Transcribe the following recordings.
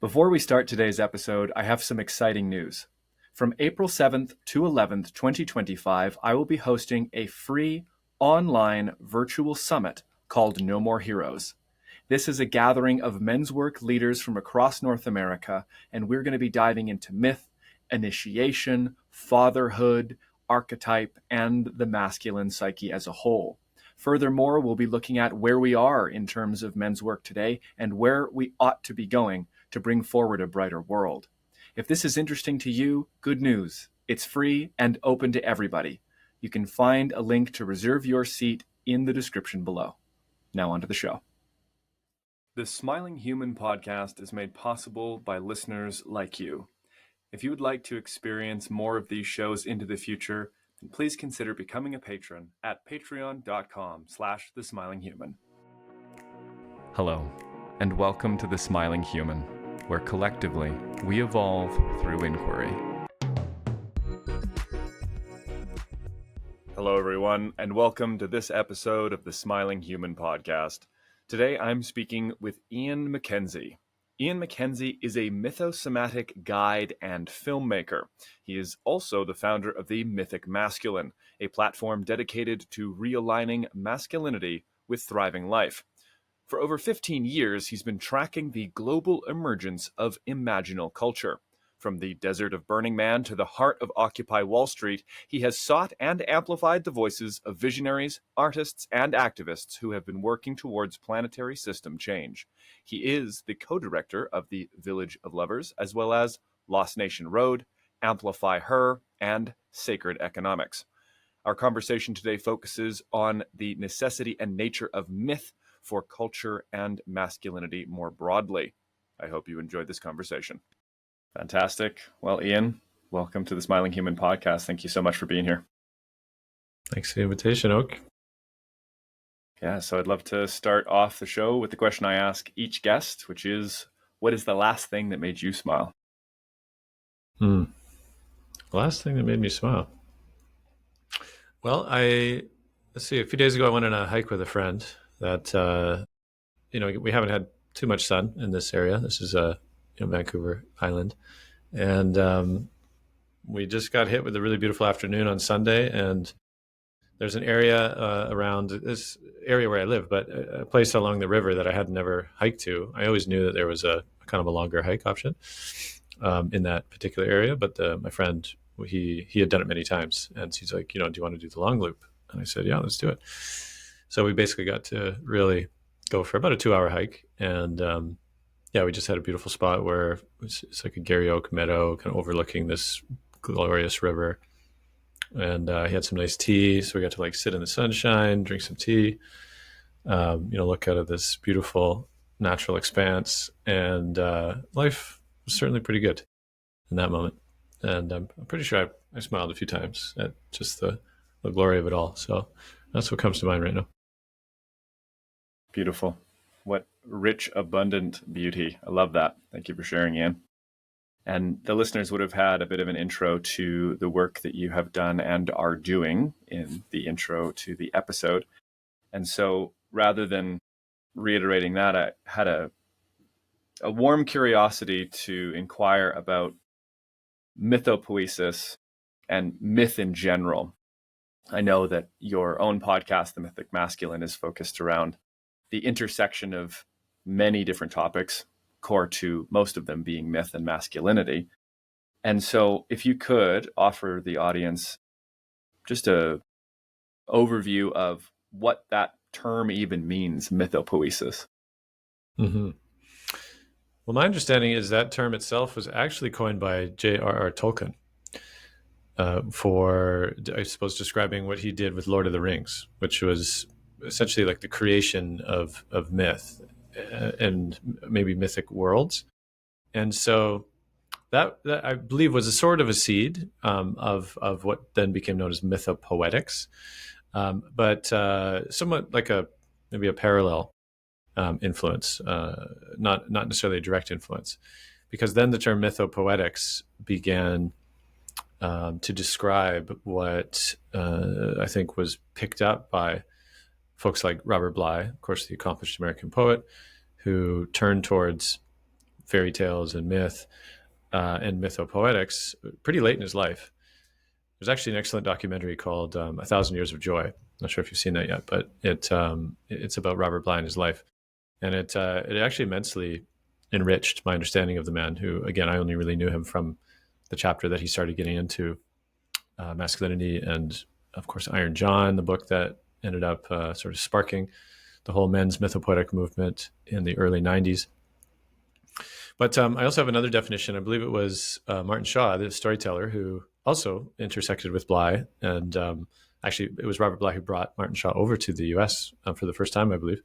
Before we start today's episode, I have some exciting news. From April 7th to 11th, 2025, I will be hosting a free online virtual summit called No More Heroes. This is a gathering of men's work leaders from across North America, and we're going to be diving into myth, initiation, fatherhood, archetype, and the masculine psyche as a whole. Furthermore, we'll be looking at where we are in terms of men's work today and where we ought to be going to bring forward a brighter world. If this is interesting to you, good news. It's free and open to everybody. You can find a link to reserve your seat in the description below. Now on to the show. The Smiling Human podcast is made possible by listeners like you. If you would like to experience more of these shows into the future, then please consider becoming a patron at patreon.com/thesmilinghuman. Hello, and welcome to The Smiling Human, where collectively we evolve through inquiry. Hello, everyone, and welcome to this episode of the Smiling Human podcast. Today, I'm speaking with Ian MacKenzie. Ian MacKenzie is a mythosomatic guide and filmmaker. He is also the founder of the Mythic Masculine, a platform dedicated to realigning masculinity with thriving life. For over 15 years, he's been tracking the global emergence of imaginal culture. From the desert of Burning Man to the heart of Occupy Wall Street, he has sought and amplified the voices of visionaries, artists, and activists who have been working towards planetary system change. He is the co-director of the Village of Lovers, as well as Lost Nation Road, Amplify Her, and Sacred Economics. Our conversation today focuses on the necessity and nature of myth for culture and masculinity more broadly. I hope you enjoyed this conversation. Fantastic. Well, Ian, welcome to the Smiling Human podcast. Thank you so much for being here. Thanks for the invitation, Oak. Yeah, so I'd love to start off the show with the question I ask each guest, which is, what is the last thing that made you smile? The last thing that made me smile. Well, let's see, a few days ago, I went on a hike with a friend that, we haven't had too much sun in this area. This is Vancouver Island. And we just got hit with a really beautiful afternoon on Sunday. And there's an area around this area where I live, but a place along the river that I had never hiked to. I always knew that there was a kind of a longer hike option in that particular area. But my friend, he had done it many times. And he's like, do you want to do the long loop? And I said, yeah, let's do it. So we basically got to really go for about a 2-hour hike. And we just had a beautiful spot where it's like a Gary Oak meadow kind of overlooking this glorious river. And he had some nice tea. So we got to sit in the sunshine, drink some tea, look out of this beautiful natural expanse. And life was certainly pretty good in that moment. And I'm pretty sure I smiled a few times at just the glory of it all. So that's what comes to mind right now. Beautiful. What rich, abundant beauty. I love that. Thank you for sharing, Ian. And the listeners would have had a bit of an intro to the work that you have done and are doing in the intro to the episode. And so rather than reiterating that, I had a warm curiosity to inquire about mythopoiesis and myth in general. I know that your own podcast, The Mythic Masculine, is focused around the intersection of many different topics, core to most of them being myth and masculinity. And so if you could offer the audience just a overview of what that term even means, mythopoiesis. Mm-hmm. Well, my understanding is that term itself was actually coined by J.R.R. Tolkien for, I suppose, describing what he did with Lord of the Rings, which was essentially like the creation of myth and maybe mythic worlds. And so that I believe was a sort of a seed of what then became known as mythopoetics, but somewhat like maybe a parallel influence, not necessarily a direct influence, because then the term mythopoetics began to describe what I think was picked up by folks like Robert Bly, of course, the accomplished American poet, who turned towards fairy tales and myth and mythopoetics pretty late in his life. There's actually an excellent documentary called A Thousand Years of Joy. I'm not sure if you've seen that yet, but it's about Robert Bly and his life. And it actually immensely enriched my understanding of the man who, again, I only really knew him from the chapter that he started getting into masculinity and, of course, Iron John, the book that ended up sort of sparking the whole men's mythopoetic movement in the early 90s. But I also have another definition. I believe it was Martin Shaw, the storyteller, who also intersected with Bly. And actually, it was Robert Bly who brought Martin Shaw over to the US for the first time, I believe.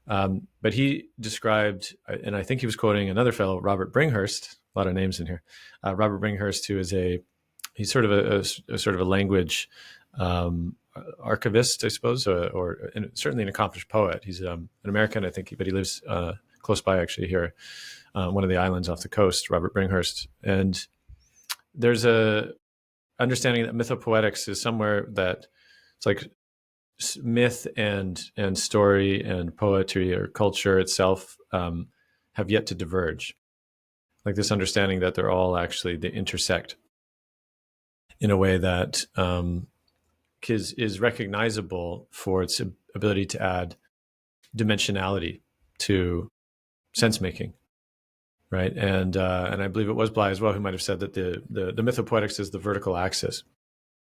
But he described, and I think he was quoting another fellow, Robert Bringhurst, a lot of names in here. Robert Bringhurst, who is he's sort of a sort of a language archivist, I suppose, or certainly an accomplished poet. He's an American, I think, but he lives close by, actually, here, one of the islands off the coast, Robert Bringhurst. And there's a understanding that mythopoetics is somewhere that it's like myth and story and poetry or culture itself have yet to diverge. Like this understanding that they're all actually, they intersect in a way that is recognizable for its ability to add dimensionality to sense making, right? And I believe it was Bly as well who might have said that the mythopoetics is the vertical axis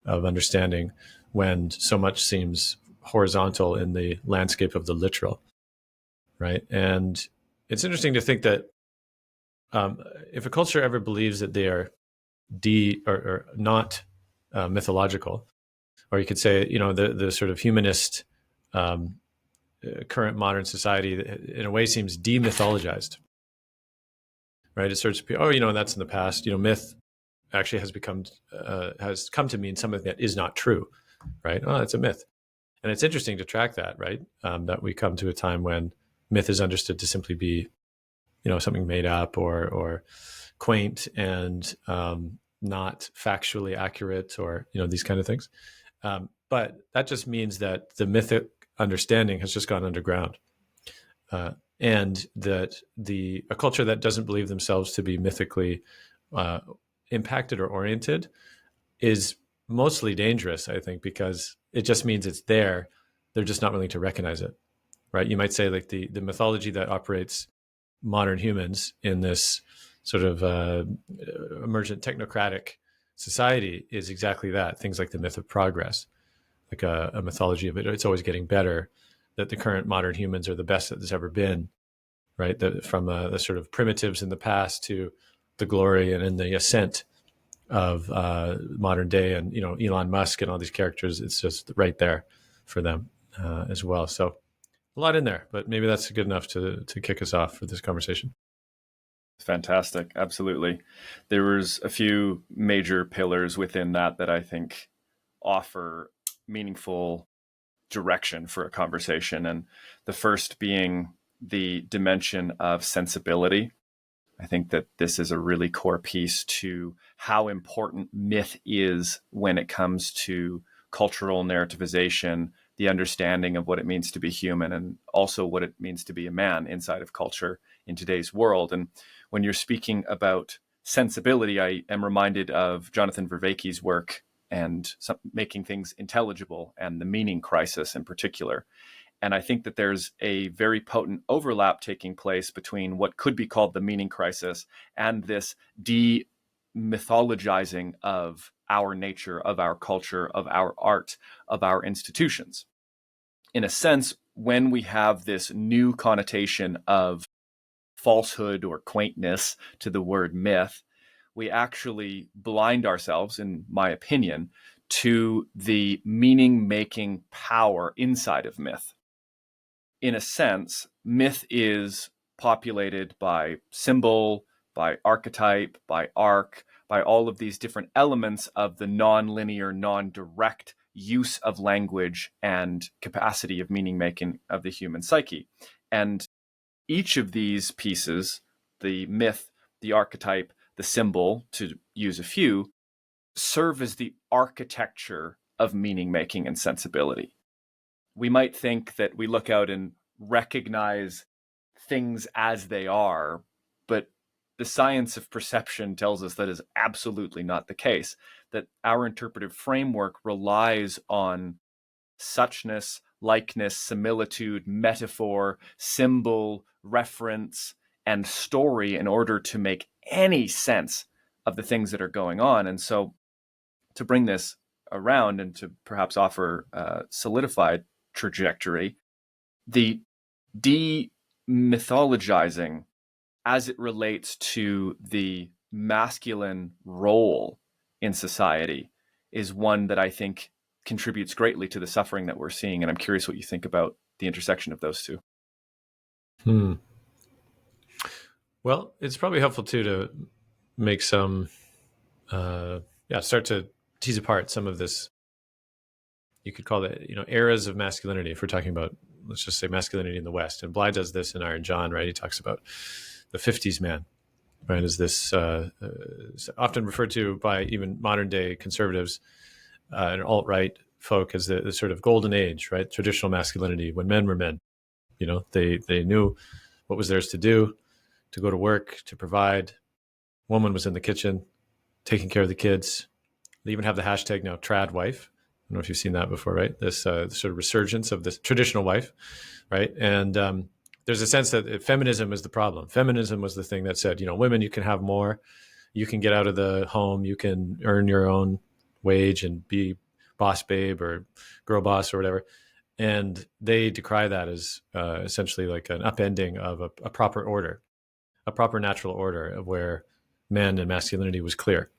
of understanding when so much seems horizontal in the landscape of the literal, right? And it's interesting to think that if a culture ever believes that they are or not mythological, or you could say, the sort of humanist current modern society in a way seems demythologized, right? It starts to be, that's in the past. Myth actually has come to mean something that is not true, right? Oh, it's a myth. And it's interesting to track that, right? That we come to a time when myth is understood to simply be, something made up or quaint and not factually accurate, or these kind of things. But that just means that the mythic understanding has just gone underground, and that a culture that doesn't believe themselves to be mythically impacted or oriented is mostly dangerous, I think, because it just means it's there. They're just not willing to recognize it, right? You might say like the mythology that operates modern humans in this sort of emergent technocratic society is exactly that. Things like the myth of progress, like a mythology of it's always getting better, that the current modern humans are the best that there's ever been, right? From the sort of primitives in the past to the glory and in the ascent of modern day, and Elon Musk and all these characters, it's just right there for them as well. So a lot in there, but maybe that's good enough to kick us off for this conversation. Fantastic. Absolutely. There was a few major pillars within that I think offer meaningful direction for a conversation. And the first being the dimension of sensibility. I think that this is a really core piece to how important myth is when it comes to cultural narrativization, the understanding of what it means to be human, and also what it means to be a man inside of culture in today's world. And when you're speaking about sensibility, I am reminded of Jonathan Vervaeke's work and making things intelligible, and the meaning crisis in particular. And I think that there's a very potent overlap taking place between what could be called the meaning crisis and this demythologizing of our nature, of our culture, of our art, of our institutions. In a sense, when we have this new connotation of falsehood or quaintness to the word myth, we actually blind ourselves, in my opinion, to the meaning-making power inside of myth. In a sense, myth is populated by symbol, by archetype, by arc, by all of these different elements of the non-linear, non-direct use of language and capacity of meaning-making of the human psyche. And each of these pieces, the myth, the archetype, the symbol, to use a few, serve as the architecture of meaning-making and sensibility. We might think that we look out and recognize things as they are, but the science of perception tells us that is absolutely not the case, that our interpretive framework relies on suchness, likeness, similitude, metaphor, symbol, reference, and story in order to make any sense of the things that are going on. And so to bring this around and to perhaps offer a solidified trajectory, the demythologizing as it relates to the masculine role in society is one that I think contributes greatly to the suffering that we're seeing. And I'm curious what you think about the intersection of those two. Well, it's probably helpful too to make some, start to tease apart some of this. You could call it, eras of masculinity. If we're talking about, let's just say, masculinity in the West, and Bly does this in Iron John, right? He talks about the '50s man, right? As this often referred to by even modern day conservatives and alt-right folk as the sort of golden age, right? Traditional masculinity, when men were men. They knew what was theirs to do, to go to work, to provide. Woman was in the kitchen, taking care of the kids. They even have the hashtag now, trad wife. I don't know if you've seen that before, right? This sort of resurgence of this traditional wife, right? And there's a sense that feminism is the problem. Feminism was the thing that said, women, you can have more. You can get out of the home. You can earn your own wage and be boss babe or girl boss or whatever. And they decry that as essentially like an upending of a proper order, a proper natural order of where men and masculinity was clear.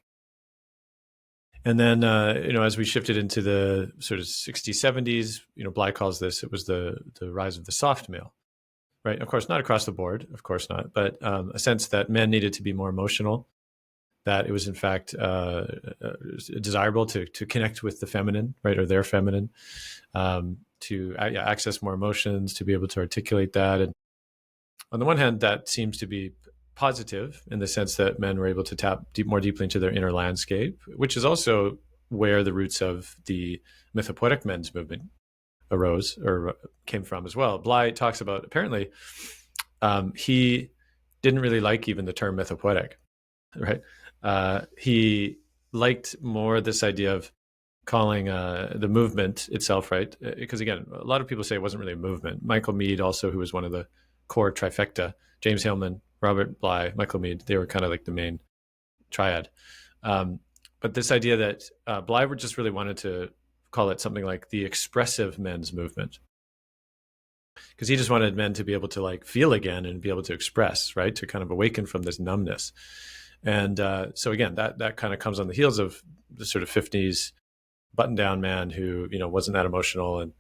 And then, as we shifted into the sort of 60s, 70s, Bly calls this, it was the rise of the soft male, right? Of course, not across the board, of course not, but a sense that men needed to be more emotional, that it was in fact desirable to connect with the feminine, right, or their feminine, to access more emotions, to be able to articulate that. And on the one hand, that seems to be positive in the sense that men were able to tap more deeply into their inner landscape, which is also where the roots of the mythopoietic men's movement arose or came from as well. Bly talks about, apparently, he didn't really like even the term mythopoietic, right? He liked more this idea of calling the movement itself, right? Because again, a lot of people say it wasn't really a movement. Michael Meade also, who was one of the core trifecta, James Hillman, Robert Bly, Michael Meade, they were kind of like the main triad. But this idea that Bly just really wanted to call it something like the expressive men's movement, because he just wanted men to be able to like feel again and be able to express, right? To kind of awaken from this numbness. And so again, that kind of comes on the heels of the sort of 50s button-down man who, wasn't that emotional and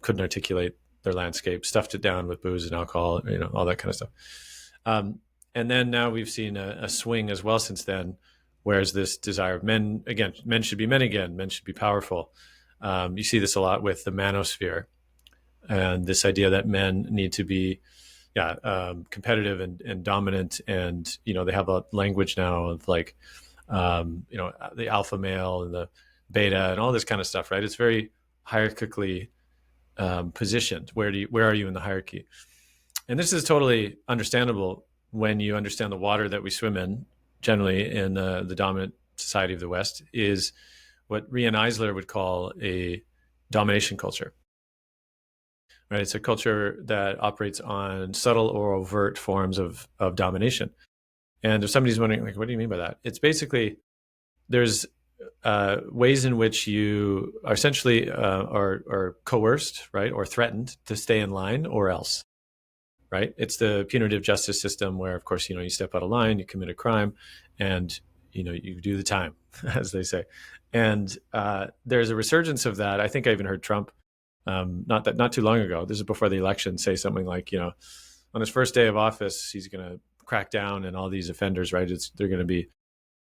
couldn't articulate their landscape, stuffed it down with booze and alcohol, all that kind of stuff. And then now we've seen a swing as well since then, whereas this desire of men should be men again, men should be powerful. You see this a lot with the manosphere and this idea that men need to be competitive and dominant. And, they have a language now of like, the alpha male and the beta and all this kind of stuff, right? It's very hierarchically positioned. Where are you in the hierarchy? And this is totally understandable when you understand the water that we swim in, generally in the dominant society of the West, is what Rian Eisler would call a domination culture. Right? It's a culture that operates on subtle or overt forms of domination. And if somebody's wondering, like, what do you mean by that? It's basically there's ways in which you are essentially are coerced, right, or threatened to stay in line or else. Right? It's the punitive justice system where, of course, you step out of line, you commit a crime, and you do the time, as they say. And there's a resurgence of that. I think I even heard Trump, not too long ago, this is before the election, say something like, on his first day of office, he's going to crack down and all these offenders, right? They're going to be,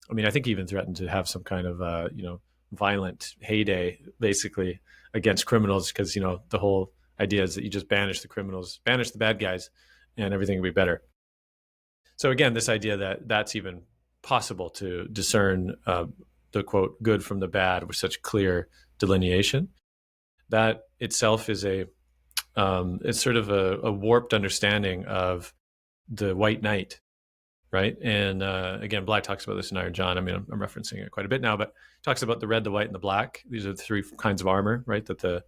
I think he even threatened to have some kind of, violent heyday, basically, against criminals, because, the whole idea is that you just banish the criminals, banish the bad guys, and everything will be better. So again, this idea that that's even possible to discern the quote good from the bad with such clear delineation, that itself is it's sort of a warped understanding of the white knight, right? And again, Bly talks about this in Iron John. I mean, I'm referencing it quite a bit now, but talks about the red, the white, and the black. These are the three kinds of armor, right, that the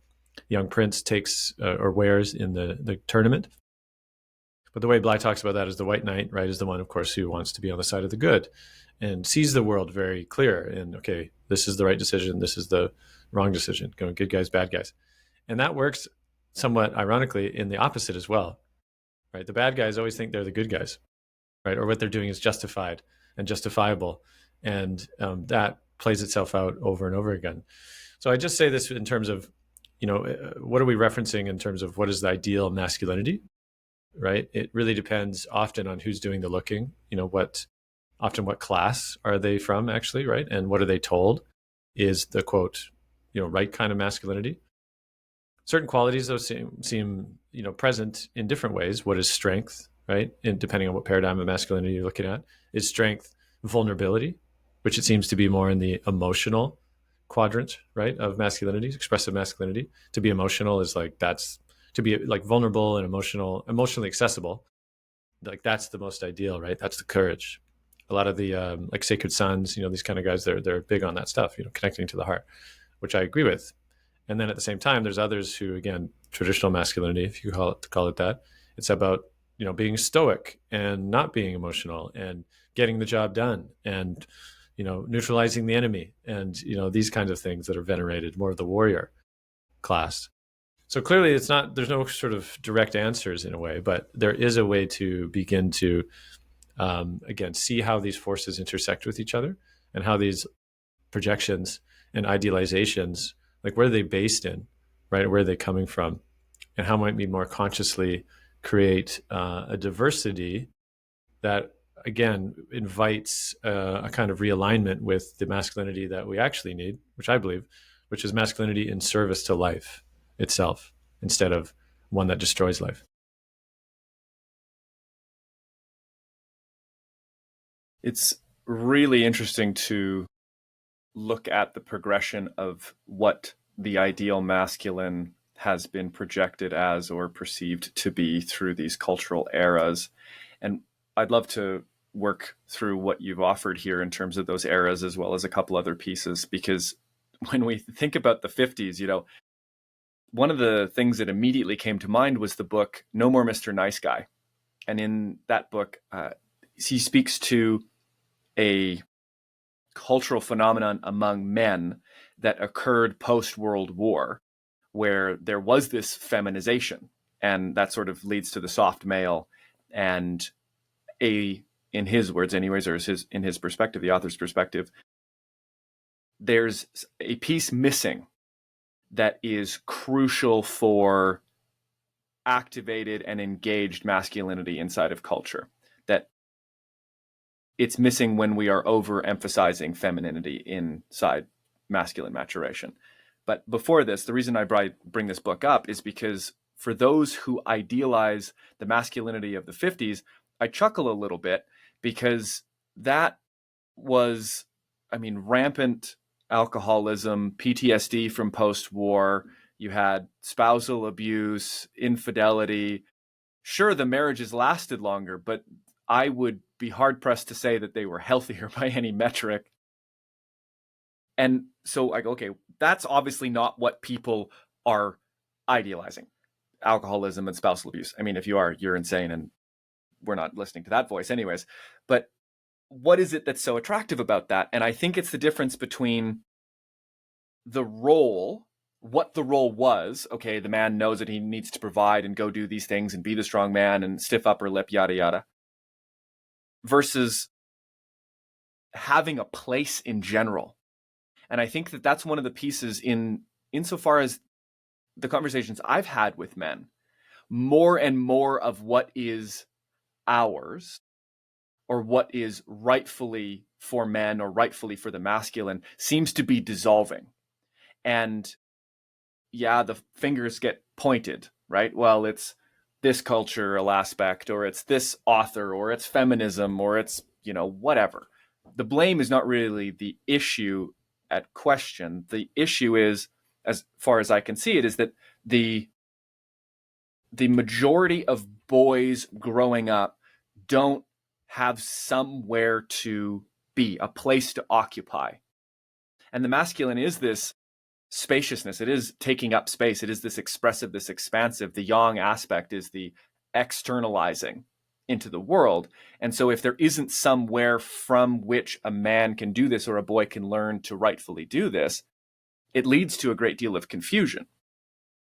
young prince takes or wears in the tournament. But the way Bly talks about that is the white knight, right, is the one, of course, who wants to be on the side of the good and sees the world very clear. And, okay, this is the right decision. This is the wrong decision. Going good guys, bad guys. And that works somewhat ironically in the opposite as well, right? The bad guys always think they're the good guys, right? Or what they're doing is justified and justifiable. And that plays itself out over and over again. So I just say this in terms of, what are we referencing in terms of what is the ideal masculinity, right? It really depends often on who's doing the looking, what class are they from actually, right? And what are they told is the quote, right kind of masculinity. Certain qualities though seem present in different ways. What is strength, right? And depending on what paradigm of masculinity you're looking at, is strength vulnerability, which it seems to be more in the emotional quadrant, right, of masculinity, expressive masculinity. To be emotional is that's to be like vulnerable and emotionally accessible. Like that's the most ideal, right? That's the courage. A lot of the like Sacred Sons, these kind of guys, they're big on that stuff, connecting to the heart, which I agree with. And then at the same time, there's others who, again, traditional masculinity, if you call it that, it's about being stoic and not being emotional and getting the job done and neutralizing the enemy and these kinds of things that are venerated, more of the warrior class. So clearly, there's no sort of direct answers in a way, but there is a way to begin to again see how these forces intersect with each other and how these projections and idealizations, like where are they based in, right? Where are they coming from? And how might we more consciously create a diversity that, again, invites a kind of realignment with the masculinity that we actually need, which I believe, which is masculinity in service to life itself, instead of one that destroys life. It's really interesting to look at the progression of what the ideal masculine has been projected as or perceived to be through these cultural eras. And I'd love to work through what you've offered here in terms of those eras, as well as a couple other pieces, because when we think about the 50s, one of the things that immediately came to mind was the book No More Mr. Nice Guy. And in that book, he speaks to a cultural phenomenon among men that occurred post-World War, where there was this feminization, and that sort of leads to the soft male. And in his words anyways, or in his perspective, the author's perspective, there's a piece missing that is crucial for activated and engaged masculinity inside of culture, that it's missing when we are overemphasizing femininity inside masculine maturation. But before this, the reason I bring this book up is because for those who idealize the masculinity of the 50s, I chuckle a little bit, because that was, rampant alcoholism, PTSD from post-war. You had spousal abuse, infidelity. Sure, the marriages lasted longer, but I would be hard-pressed to say that they were healthier by any metric. And so I go, okay, that's obviously not what people are idealizing, alcoholism and spousal abuse. If you are, you're insane, and we're not listening to that voice anyways. But what is it that's so attractive about that? And I think it's the difference between the role, what the role was. Okay, the man knows that he needs to provide and go do these things and be the strong man and stiff upper lip, yada, yada, versus having a place in general. And I think that that's one of the pieces insofar as the conversations I've had with men, more and more of what is ours, or what is rightfully for men or rightfully for the masculine, seems to be dissolving. And yeah, the fingers get pointed, right? Well, it's this cultural aspect, or it's this author, or it's feminism, or it's, whatever. The blame is not really the issue at question. The issue is, as far as I can see it, is that the majority of boys growing up don't have somewhere to be, a place to occupy. And the masculine is this spaciousness. It is taking up space. It is this expressive, this expansive. The yang aspect is the externalizing into the world. And so if there isn't somewhere from which a man can do this or a boy can learn to rightfully do this, it leads to a great deal of confusion.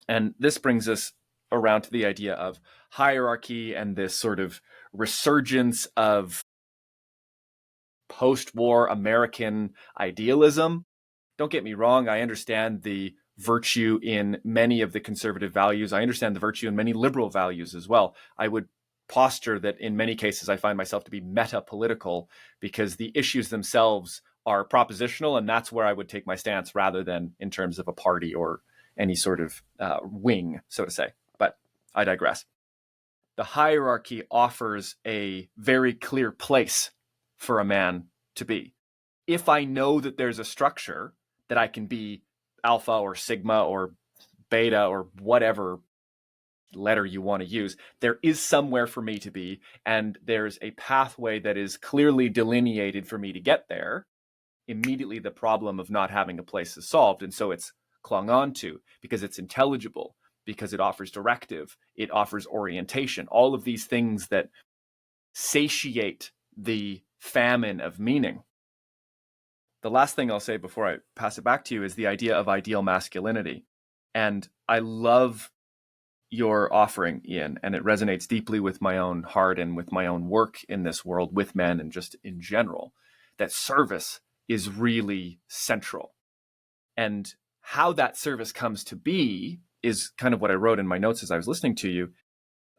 And this brings us around to the idea of hierarchy and this sort of resurgence of post-war American idealism. Don't get me wrong, I understand the virtue in many of the conservative values. I understand the virtue in many liberal values as well. I would posture that in many cases I find myself to be meta-political because the issues themselves are propositional, and that's where I would take my stance rather than in terms of a party or any sort of wing, so to say. But I digress. The hierarchy offers a very clear place for a man to be. If I know that there's a structure that I can be alpha or sigma or beta or whatever letter you want to use, there is somewhere for me to be, and there's a pathway that is clearly delineated for me to get there, immediately the problem of not having a place is solved. And so it's clung on to because it's intelligible, because it offers directive, it offers orientation, all of these things that satiate the famine of meaning. The last thing I'll say before I pass it back to you is the idea of ideal masculinity. And I love your offering, Ian, and it resonates deeply with my own heart and with my own work in this world with men and just in general, that service is really central. And how that service comes to be is kind of what I wrote in my notes as I was listening to you.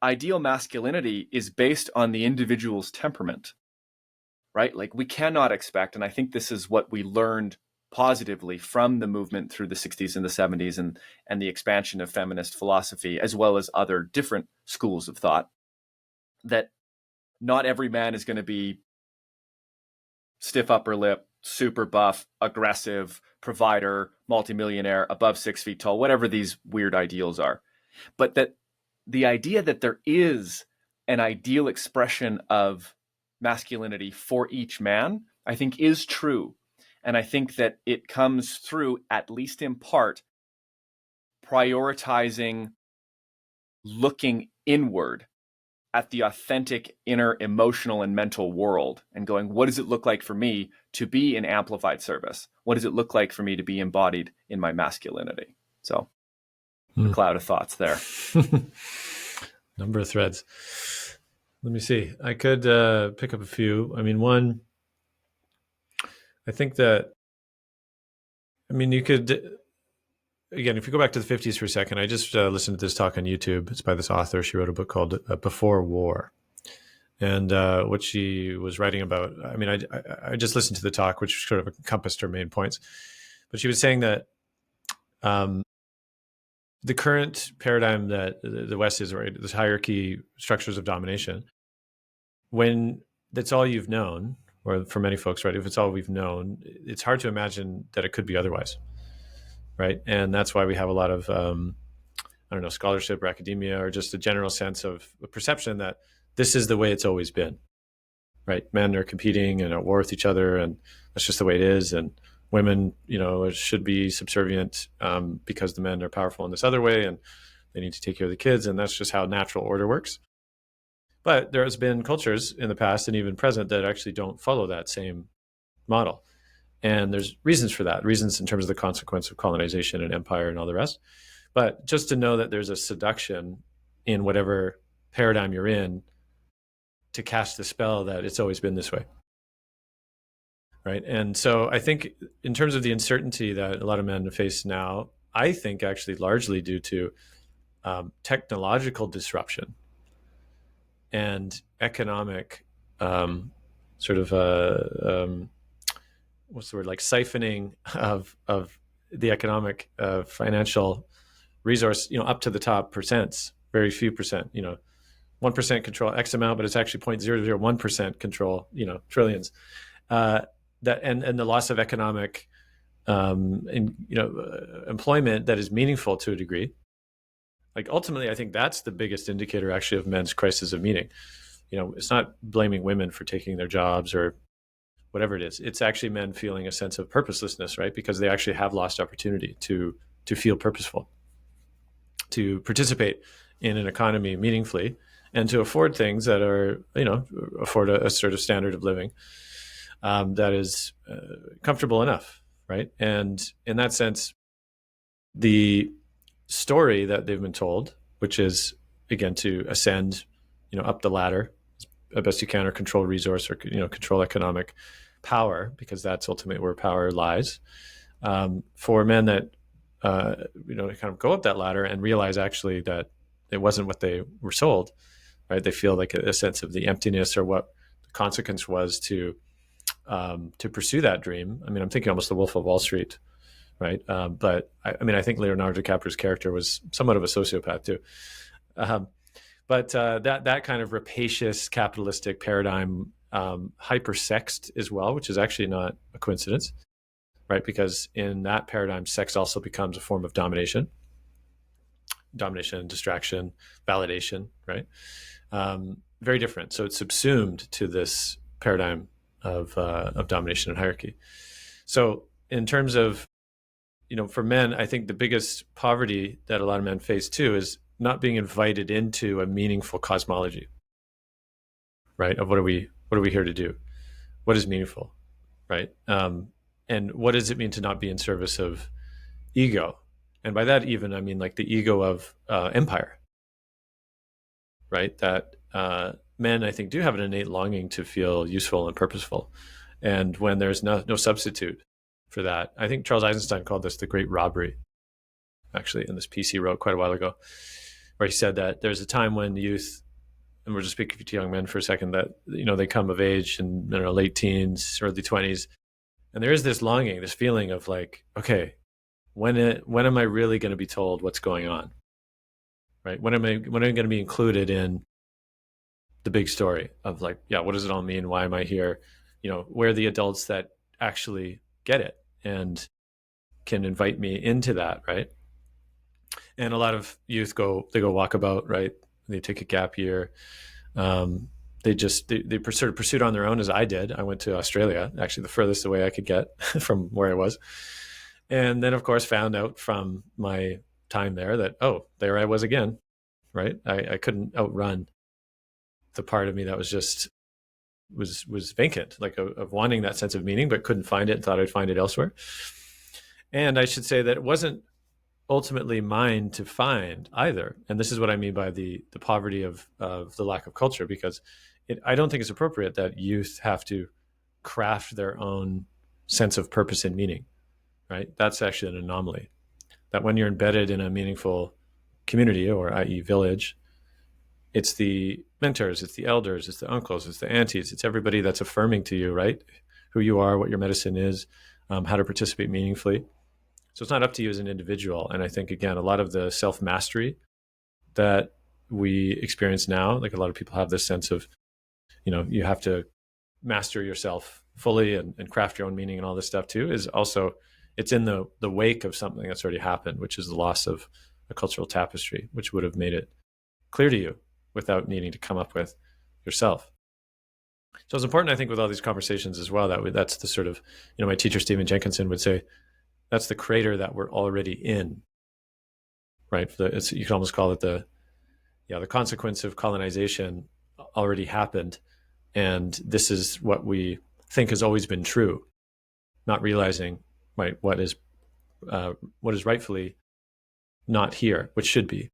Ideal masculinity is based on the individual's temperament, right? Like we cannot expect, and I think this is what we learned positively from the movement through the 60s and the 70s and the expansion of feminist philosophy, as well as other different schools of thought, that not every man is going to be stiff upper lip, super buff, aggressive, provider, multimillionaire, above 6 feet tall, whatever these weird ideals are. But that the idea that there is an ideal expression of masculinity for each man, I think is true. And I think that it comes through, at least in part, prioritizing looking inward at the authentic inner emotional and mental world and going, what does it look like for me to be in amplified service? What does it look like for me to be embodied in my masculinity? So a cloud of thoughts there. Number of threads. Let me see. I could pick up a few. I mean, one, I think that, you could, again, if you go back to the 50s for a second, I just listened to this talk on YouTube. It's by this author. She wrote a book called Before War. And what she was writing about, I just listened to the talk, which sort of encompassed her main points. But she was saying that the current paradigm that the West is, right, this hierarchy, structures of domination, when that's all you've known, or for many folks, right, if it's all we've known, it's hard to imagine that it could be otherwise, right? And that's why we have a lot of, scholarship or academia, or just a general sense of a perception that this is the way it's always been, right? Men are competing and at war with each other, and that's just the way it is. And women, should be subservient because the men are powerful in this other way, and they need to take care of the kids, and that's just how natural order works. But there has been cultures in the past and even present that actually don't follow that same model. And there's reasons for that, reasons in terms of the consequence of colonization and empire and all the rest. But just to know that there's a seduction in whatever paradigm you're in to cast the spell that it's always been this way. Right. And so I think in terms of the uncertainty that a lot of men face now, I think actually largely due to technological disruption and economic what's the word, like siphoning of the economic financial resource, up to the top percents, very few percent, 1% control X amount, but it's actually 0.001% control, trillions. That and the loss of economic employment that is meaningful to a degree. Like ultimately, I think that's the biggest indicator actually of men's crisis of meaning, it's not blaming women for taking their jobs or whatever it is. It's actually men feeling a sense of purposelessness, right? Because they actually have lost opportunity to feel purposeful, to participate in an economy meaningfully, and to afford things that are, afford a sort of standard of living that is comfortable enough, right? And in that sense, the story that they've been told, which is again to ascend, up the ladder as best you can, or control resource, or control economic power, because that's ultimately where power lies. For men that kind of go up that ladder and realize actually that it wasn't what they were sold, right? They feel like a sense of the emptiness or what the consequence was to pursue that dream. I mean, I'm thinking almost the Wolf of Wall Street, right? But I think Leonardo DiCaprio's character was somewhat of a sociopath too. But that kind of rapacious capitalistic paradigm, hypersexed as well, which is actually not a coincidence, right? Because in that paradigm, sex also becomes a form of domination, distraction, validation, right? Very different. So it's subsumed to this paradigm of domination and hierarchy. So in terms of, for men, I think the biggest poverty that a lot of men face too is not being invited into a meaningful cosmology, right? Of what are we here to do? What is meaningful, right? And what does it mean to not be in service of ego? And by that, even, I mean like the ego of empire, right? That men, I think, do have an innate longing to feel useful and purposeful. And when there's no substitute for that, I think Charles Eisenstein called this the great robbery, actually, in this piece he wrote quite a while ago, where he said that there's a time when youth, and we're just speaking to young men for a second, that, they come of age in their late teens, early 20s. And there is this longing, this feeling of like, okay, when am I really going to be told what's going on? Right? When am I going to be included in the big story of like, yeah, what does it all mean? Why am I here? Where are the adults that actually get it and can invite me into that, right? And a lot of youth go walkabout, right? They take a gap year. They sort of pursued on their own, as I did. I went to Australia, actually the furthest away I could get from where I was. And then, of course, found out from my time there that, oh, there I was again, right? I couldn't outrun the part of me that was vacant, like of wanting that sense of meaning, but couldn't find it and thought I'd find it elsewhere. And I should say that it wasn't ultimately mine to find either. And this is what I mean by the poverty of the lack of culture, because I don't think it's appropriate that youth have to craft their own sense of purpose and meaning, right? That's actually an anomaly. That when you're embedded in a meaningful community, or i.e. village, it's the mentors, it's the elders, it's the uncles, it's the aunties, it's everybody that's affirming to you, right? Who you are, what your medicine is, how to participate meaningfully. So it's not up to you as an individual. And I think, again, a lot of the self-mastery that we experience now, like a lot of people have this sense of, you have to master yourself fully and craft your own meaning and all this stuff too, is also, it's in the wake of something that's already happened, which is the loss of a cultural tapestry, which would have made it clear to you without needing to come up with yourself. So it's important, I think, with all these conversations as well, that's the sort of, my teacher, Stephen Jenkinson, would say, that's the crater that we're already in, right? You can almost call it the consequence of colonization already happened. And this is what we think has always been true, not realizing, right, what is rightfully not here, which should be.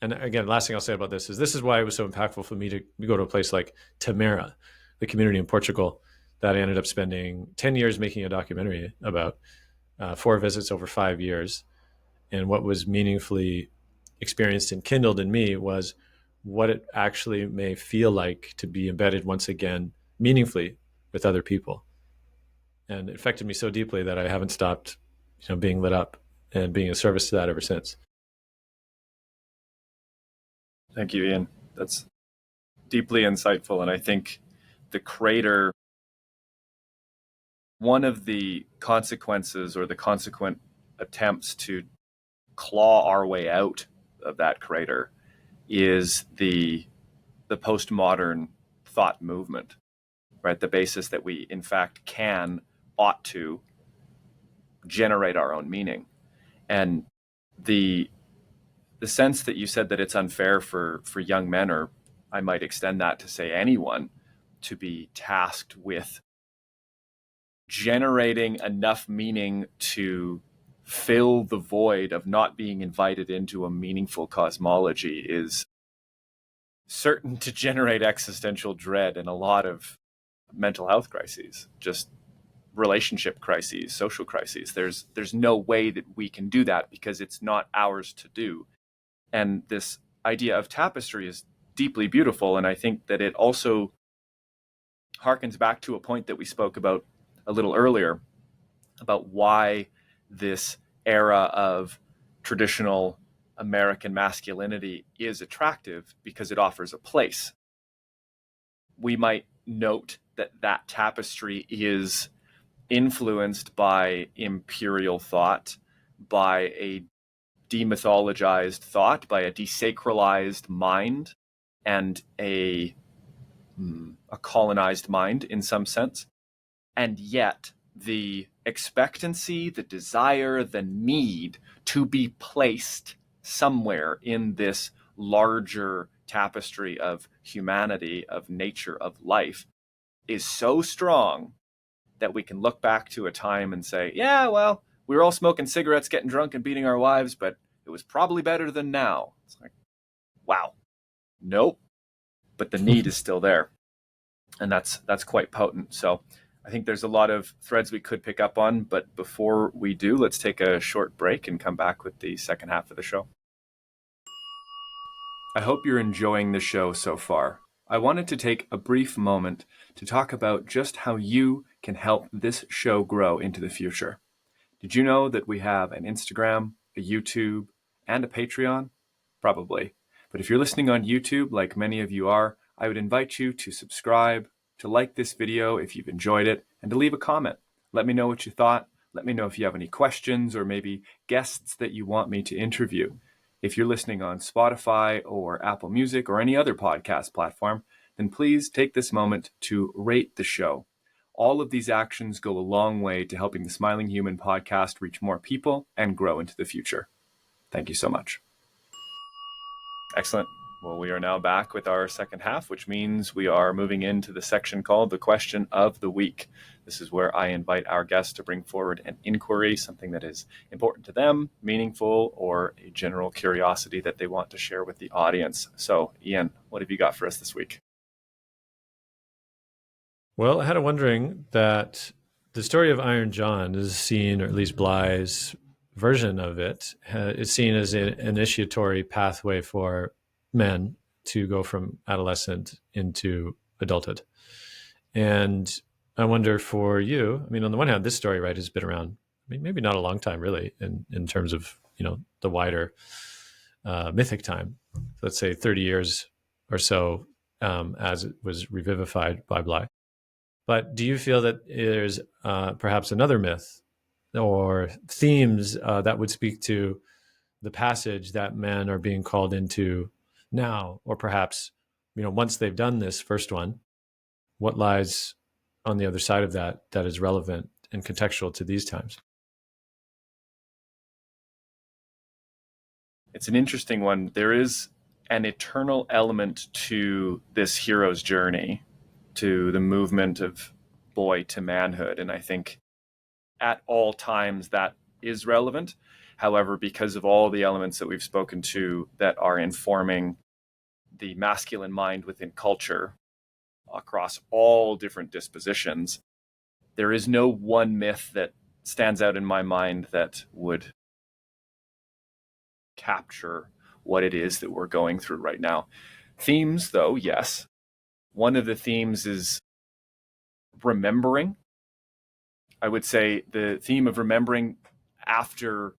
And again, last thing I'll say about this is why it was so impactful for me to go to a place like Tamera, the community in Portugal that I ended up spending 10 years making a documentary about, 4 visits over 5 years. And what was meaningfully experienced and kindled in me was what it actually may feel like to be embedded once again meaningfully with other people. And it affected me so deeply that I haven't stopped, being lit up and being of service to that ever since. Thank you, Ian. That's deeply insightful. And I think the crater, one of the consequences or the consequent attempts to claw our way out of that crater is the the postmodern thought movement, right? The basis that we, in fact, ought to generate our own meaning. And the sense that you said that it's unfair for young men, or I might extend that to say anyone, to be tasked with generating enough meaning to fill the void of not being invited into a meaningful cosmology is certain to generate existential dread and a lot of mental health crises, just relationship crises, social crises. There's no way that we can do that because it's not ours to do. And this idea of tapestry is deeply beautiful. And I think that it also harkens back to a point that we spoke about a little earlier about why this era of traditional American masculinity is attractive, because it offers a place. We might note that that tapestry is influenced by imperial thought, by a demythologized thought, by a desacralized mind, and a colonized mind in some sense. And yet the expectancy, the desire, the need to be placed somewhere in this larger tapestry of humanity, of nature, of life is so strong that we can look back to a time and say, yeah, well, we were all smoking cigarettes, getting drunk, and beating our wives, but it was probably better than now. It's like, wow, nope. But the need is still there. And that's quite potent. So I think there's a lot of threads we could pick up on. But before we do, let's take a short break and come back with the second half of the show. I hope you're enjoying the show so far. I wanted to take a brief moment to talk about just how you can help this show grow into the future. Did you know that we have an Instagram, a YouTube, and a Patreon? Probably. But if you're listening on YouTube, like many of you are, I would invite you to subscribe, to like this video if you've enjoyed it, and to leave a comment. Let me know what you thought. Let me know if you have any questions or maybe guests that you want me to interview. If you're listening on Spotify or Apple Music or any other podcast platform, then please take this moment to rate the show. All of these actions go a long way to helping the Smiling Human podcast reach more people and grow into the future. Thank you so much. Excellent. Well, we are now back with our second half, which means we are moving into the section called the Question of the Week. This is where I invite our guests to bring forward an inquiry, something that is important to them, meaningful, or a general curiosity that they want to share with the audience. So, Ian, what have you got for us this week? Well, I had a wondering that the story of Iron John is seen, or at least Bly's version of it, is seen as an initiatory pathway for men to go from adolescent into adulthood. And I wonder for you, I mean, on the one hand, this story, right, has been around, I mean, maybe not a long time really in terms of, the wider mythic time, let's say 30 years or so, as it was revivified by Bly. But do you feel that there's perhaps another myth or themes that would speak to the passage that men are being called into now, or perhaps, once they've done this first one, what lies on the other side of that is relevant and contextual to these times? It's an interesting one. There is an eternal element to this hero's journey, to the movement of boy to manhood. And I think at all times that is relevant. However, because of all the elements that we've spoken to that are informing the masculine mind within culture across all different dispositions, there is no one myth that stands out in my mind that would capture what it is that we're going through right now. Themes, though, yes. One of the themes is remembering. I would say the theme of remembering after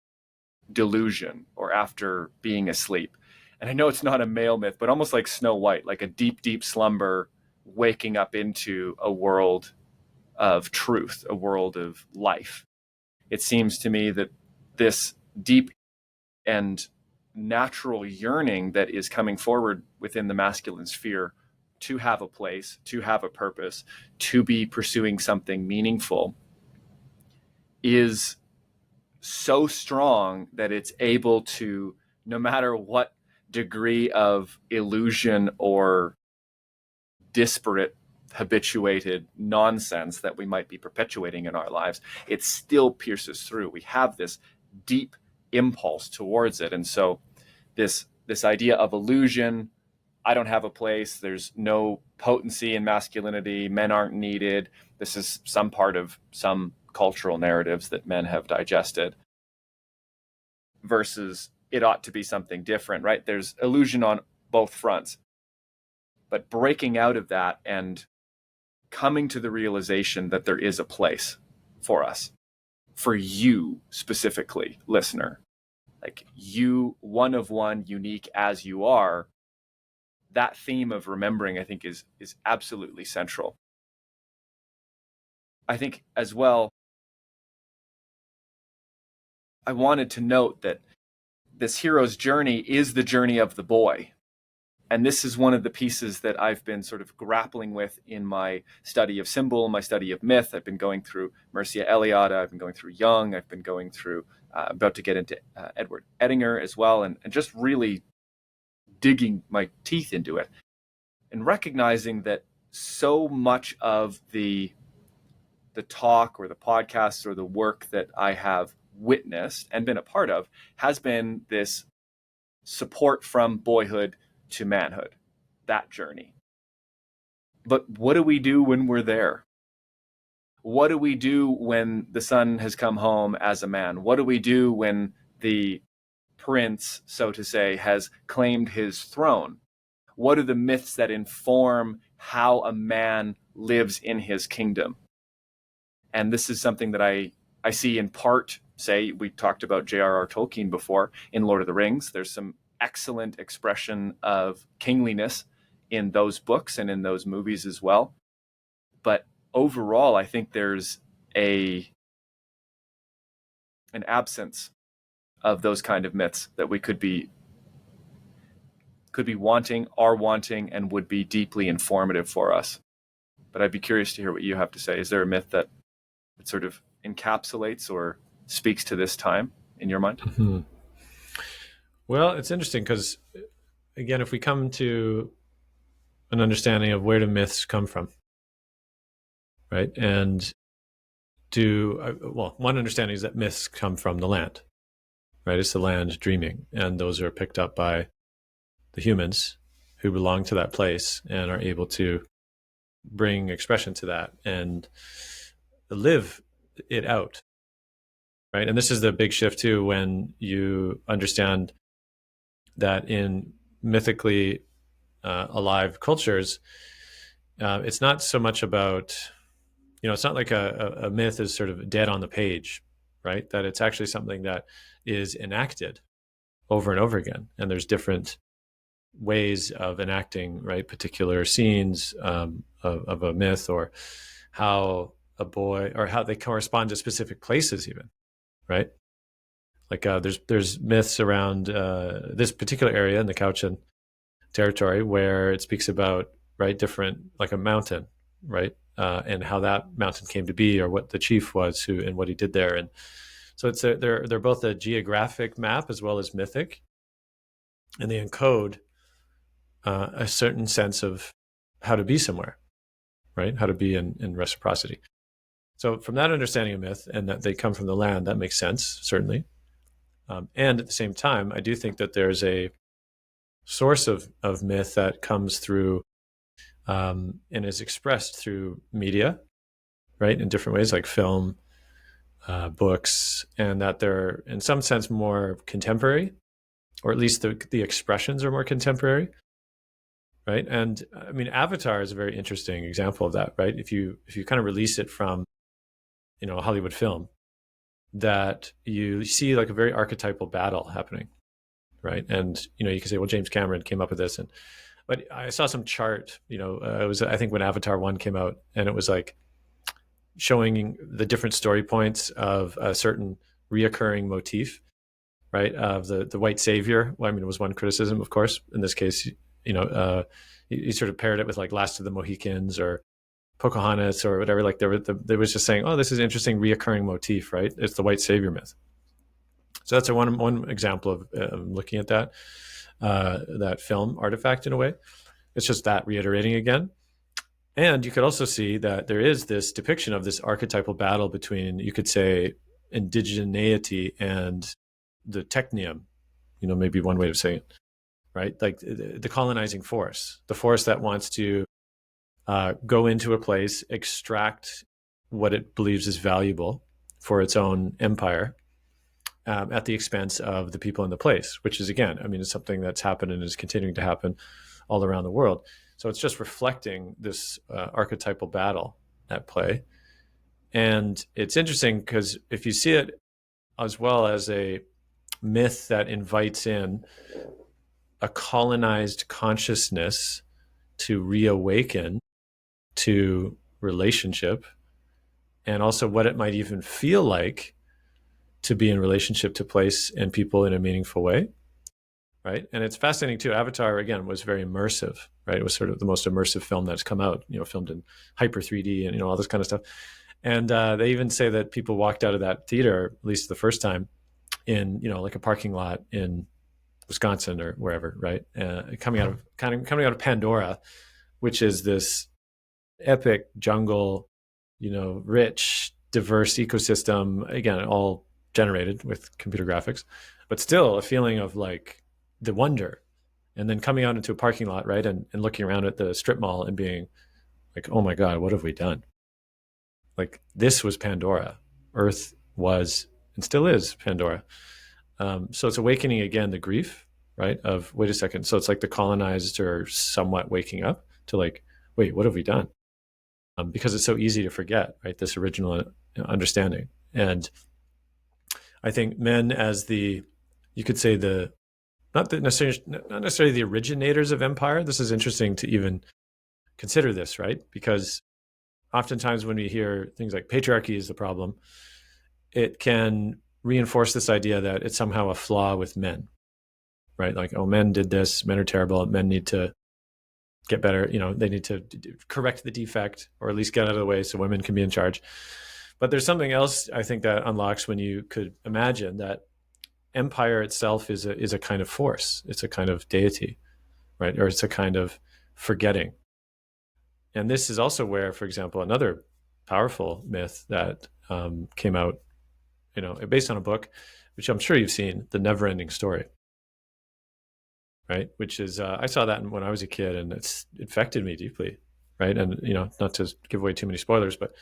delusion or after being asleep. And I know it's not a male myth, but almost like Snow White, like a deep, deep slumber, waking up into a world of truth, a world of life. It seems to me that this deep and natural yearning that is coming forward within the masculine sphere to have a place, to have a purpose, to be pursuing something meaningful is so strong that it's able to, no matter what degree of illusion or disparate habituated nonsense that we might be perpetuating in our lives, it still pierces through. We have this deep impulse towards it. And so this idea of illusion, I don't have a place, there's no potency in masculinity, men aren't needed, this is some part of some cultural narratives that men have digested, versus it ought to be something different, right? There's illusion on both fronts. But breaking out of that and coming to the realization that there is a place for us, for you specifically, listener, like you, one of one, unique as you are, that theme of remembering, I think, is absolutely central. I think as well, I wanted to note that this hero's journey is the journey of the boy. And this is one of the pieces that I've been sort of grappling with in my study of symbol, my study of myth. I've been going through Mircea Eliade, I've been going through Jung, I've been going through, about to get into Edward Edinger as well, and just really digging my teeth into it and recognizing that so much of the talk or the podcasts or the work that I have witnessed and been a part of has been this support from boyhood to manhood, that journey. But what do we do when we're there? What do we do when the son has come home as a man? What do we do when the prince, so to say, has claimed his throne? What are the myths that inform how a man lives in his kingdom? And this is something that I see in part, say, we talked about J.R.R. Tolkien before in Lord of the Rings. There's some excellent expression of kingliness in those books and in those movies as well. But overall, I think there's an absence of those kind of myths that we could be wanting, are wanting, and would be deeply informative for us. But I'd be curious to hear what you have to say. Is there a myth that sort of encapsulates or speaks to this time in your mind? Mm-hmm. Well, it's interesting because, again, if we come to an understanding of where do myths come from, right? And one understanding is that myths come from the land, right? It's the land dreaming, and those are picked up by the humans who belong to that place and are able to bring expression to that and live it out, right? And this is the big shift too when you understand that in mythically alive cultures, it's not so much about, it's not like a myth is sort of dead on the page, right? That it's actually something that is enacted over and over again. And there's different ways of enacting, right, particular scenes of a myth, or how a boy, or how they correspond to specific places even, right? Like there's myths around this particular area in the Cowichan territory where it speaks about, right, different, like a mountain, right, and how that mountain came to be, or what the chief was who and what he did there. And so it's they're both a geographic map as well as mythic, and they encode a certain sense of how to be somewhere, right? How to be in reciprocity. So from that understanding of myth and that they come from the land, that makes sense, certainly. And at the same time, I do think that there's a source of myth that comes through and is expressed through media, right? In different ways, like film, books, and that they're in some sense more contemporary, or at least the expressions are more contemporary, right? And I mean, Avatar is a very interesting example of that, right? If you kind of release it from, a Hollywood film, that you see like a very archetypal battle happening, right? And you can say, well, James Cameron came up with this, but I saw some chart, it was, I think, when Avatar 1 came out, and it was like showing the different story points of a certain reoccurring motif, right? Of the white savior. Well, I mean, it was one criticism, of course. In this case, he sort of paired it with like Last of the Mohicans or Pocahontas or whatever. Like there was just saying, oh, this is an interesting reoccurring motif, right? It's the white savior myth. So that's one example of looking at that film artifact in a way. It's just that reiterating again. And you could also see that there is this depiction of this archetypal battle between, you could say, indigeneity and the technium, maybe one way of saying it, right? Like the colonizing force, the force that wants to go into a place, extract what it believes is valuable for its own empire at the expense of the people in the place, which is, again, I mean, it's something that's happened and is continuing to happen all around the world. So it's just reflecting this archetypal battle at play. And it's interesting because if you see it as well as a myth that invites in a colonized consciousness to reawaken to relationship, and also what it might even feel like to be in relationship to place and people in a meaningful way, right? And it's fascinating too. Avatar, again, was very immersive, right? It was sort of the most immersive film that's come out, filmed in hyper 3D and all this kind of stuff. And they even say that people walked out of that theater, at least the first time, in like a parking lot in Wisconsin or wherever, right? Coming out of Pandora, which is this epic jungle, rich, diverse ecosystem, again, all generated with computer graphics, but still a feeling of like the wonder. And then coming out into a parking lot, right? And looking around at the strip mall and being like, oh my God, what have we done? Like, this was Pandora. Earth was and still is Pandora. So it's awakening again the grief, right? Of, wait a second. So it's like the colonized are somewhat waking up to like, wait, what have we done? Because it's so easy to forget, right? This original understanding. And I think men as you could say not necessarily the originators of empire. This is interesting to even consider this, right? Because oftentimes when we hear things like patriarchy is the problem, it can reinforce this idea that it's somehow a flaw with men, right? Like, oh, men did this, men are terrible, men need to get better, they need to correct the defect or at least get out of the way so women can be in charge. But there's something else I think that unlocks when you could imagine that empire itself is a kind of force. It's a kind of deity, right? Or it's a kind of forgetting. And this is also where, for example, another powerful myth that came out, based on a book, which I'm sure you've seen, The Never-Ending Story, right? Which is, I saw that when I was a kid and it's affected me deeply, right? And, not to give away too many spoilers, but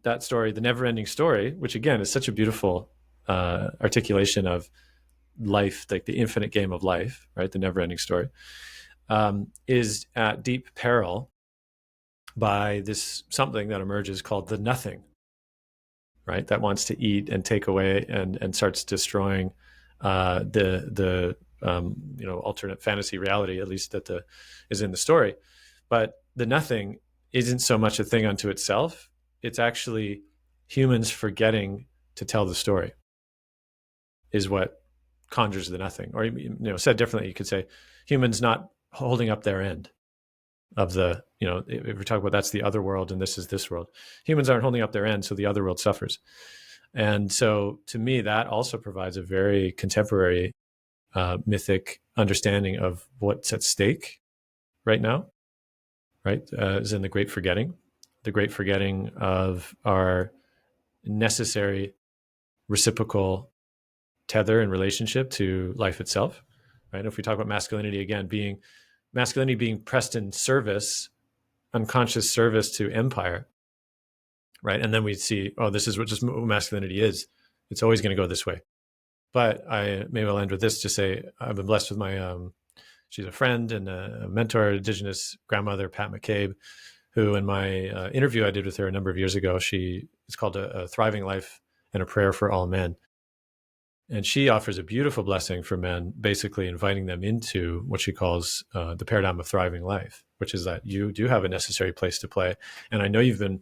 that story, The Never-Ending Story, which again is such a beautiful articulation of life, like the infinite game of life, right? The never-ending story, is at deep peril by this something that emerges called the nothing, right? That wants to eat and take away and starts destroying the alternate fantasy reality, at least that is in the story. But the nothing isn't so much a thing unto itself. It's actually humans forgetting to tell the story is what conjures the nothing. Or, said differently, you could say humans not holding up their end of the, if we're talking about that's the other world and this is this world, humans aren't holding up their end, so the other world suffers. And so to me, that also provides a very contemporary mythic understanding of what's at stake right now, right? Is in the great forgetting of our necessary reciprocal tether and relationship to life itself, right? And if we talk about masculinity again, masculinity being pressed in service, unconscious service to empire, right? And then we see, oh, this is what masculinity is. It's always going to go this way. But I may well end with this to say, I've been blessed with my, she's a friend and a mentor, Indigenous grandmother, Pat McCabe, who in my interview I did with her a number of years ago, it's called a Thriving Life and a Prayer for All Men. And she offers a beautiful blessing for men, basically inviting them into what she calls the paradigm of thriving life, which is that you do have a necessary place to play. And I know you've been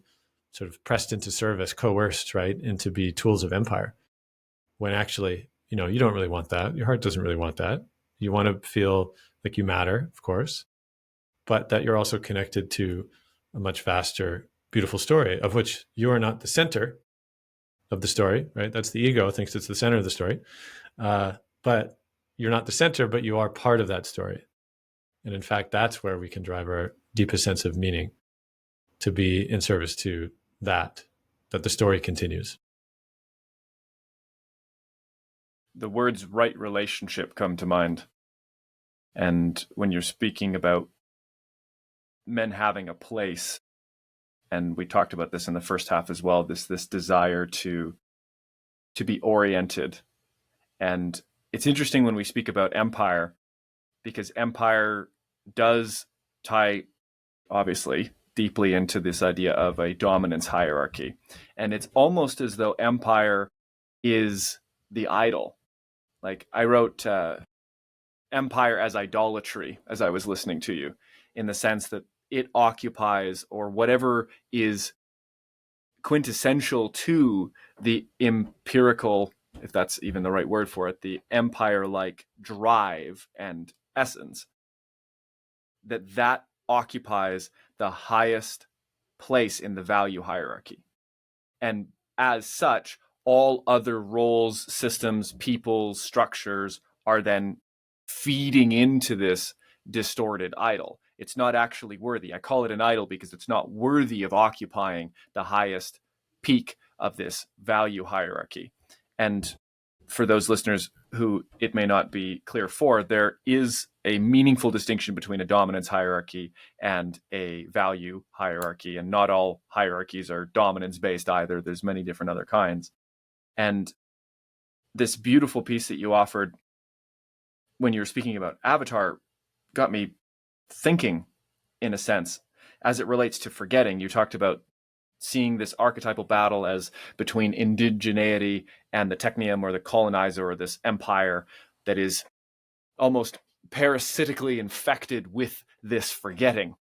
sort of pressed into service, coerced, right, into be tools of empire, when actually, you don't really want that. Your heart doesn't really want that. You want to feel like you matter, of course, but that you're also connected to a much vaster, beautiful story of which you are not the center of the story, right? That's the ego thinks it's the center of the story. But you're not the center, but you are part of that story. And in fact, that's where we can drive our deepest sense of meaning, to be in service to that the story continues. The words right relationship come to mind. And when you're speaking about men having a place, and we talked about this in the first half as well, this desire to be oriented. And it's interesting when we speak about empire, because empire does tie, obviously, deeply into this idea of a dominance hierarchy. And it's almost as though empire is the idol. Like I wrote empire as idolatry as I was listening to you, in the sense that it occupies, or whatever is quintessential to the empirical, if that's even the right word for it, the empire-like drive and essence, that occupies the highest place in the value hierarchy. And as such, all other roles, systems, people, structures are then feeding into this distorted idol. It's not actually worthy. I call it an idol because it's not worthy of occupying the highest peak of this value hierarchy. And for those listeners who it may not be clear for, there is a meaningful distinction between a dominance hierarchy and a value hierarchy. And not all hierarchies are dominance based either. There's many different other kinds. And this beautiful piece that you offered when you were speaking about Avatar got me thinking, in a sense, as it relates to forgetting. You talked about seeing this archetypal battle as between indigeneity and the technium, or the colonizer, or this empire that is almost parasitically infected with this forgetting.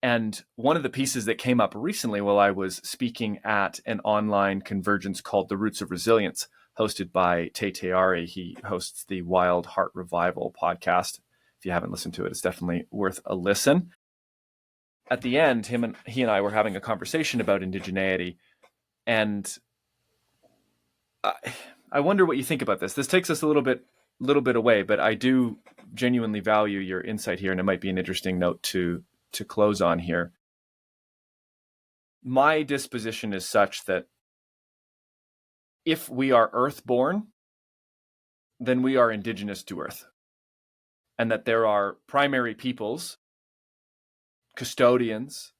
And one of the pieces that came up recently while I was speaking at an online convergence called The Roots of Resilience, hosted by Tay Tayari. He hosts the Wild Heart Revival podcast. If you haven't listened to it, it's definitely worth a listen. At the end, he and I were having a conversation about indigeneity, and I wonder what you think about this. This takes us a little bit away, but I do genuinely value your insight here, and it might be an interesting note to close on here. My disposition is such that if we are earthborn, then we are indigenous to Earth, and that there are primary peoples, custodians